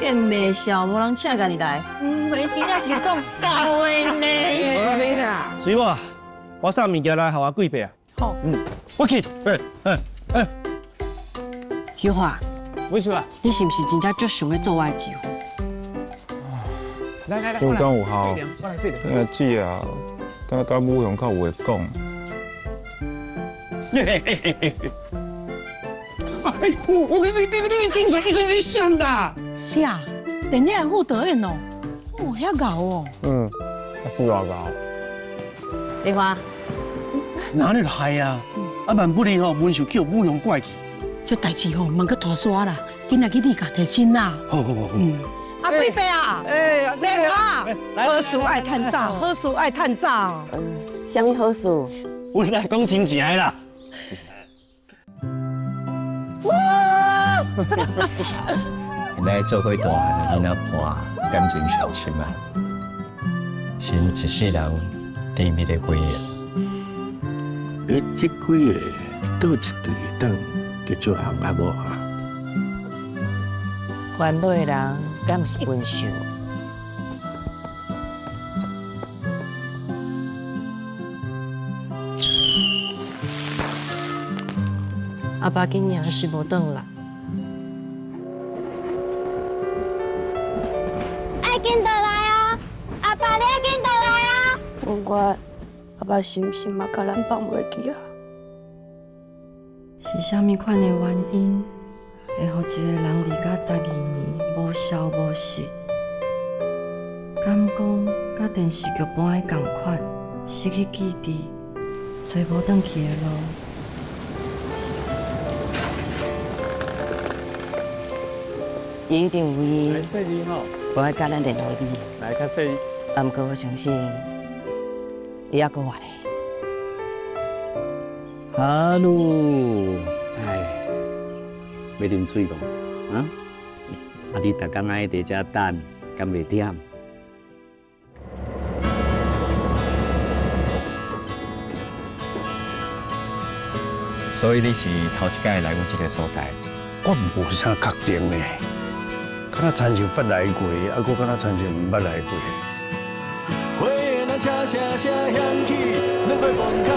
更袂笑，无人请家己来。回真正是讲够的呢。你啦，水某，我送物件来，互我贵伯啊。好，我去。小华，为什么？你是不是真正足想要做我的继父？来，就刚有效，我来说。那姊啊，甲母用较有会讲。我跟你真准，你想的。是啊，电影副导演哦，哦，遐高哦。不老高。丽花，哪里来呀？啊，万不离吼，文秀叫母用怪去。这代志吼，莫搁拖沙啦，今仔日你家提亲啦。好。阿贝贝啊，丽花，好事爱趁早，好事爱趁早。什么好事？我来讲真正的啦。现在做伙大汉的囡仔伴，感情上深啊，心一世人甜蜜的回忆。这几个倒一对当叫做红阿婆啊。烦恼的人，敢是文秀？阿爸今年是无转来。爱紧倒来哦，阿爸你爱紧倒来哦。我阿爸是毋是嘛甲咱放袂记啊？是啥物款的原因，会互一个人离甲12年无消无息？敢讲甲电视剧般的同款，失去记忆，找无转去的路。伊一定有伊来这里吼，无爱甲咱联络你，来较细。但毋过我相信，伊还阁活咧。哈喽，哎，要啉水无？啊？啊，你逐工爱伫遮等，敢袂忝？所以你是头一摆来阮这个所在。我无啥确定呢，敢若亲像捌来过，啊，搁敢若亲像毋捌来过。花那车声声响起，两块门口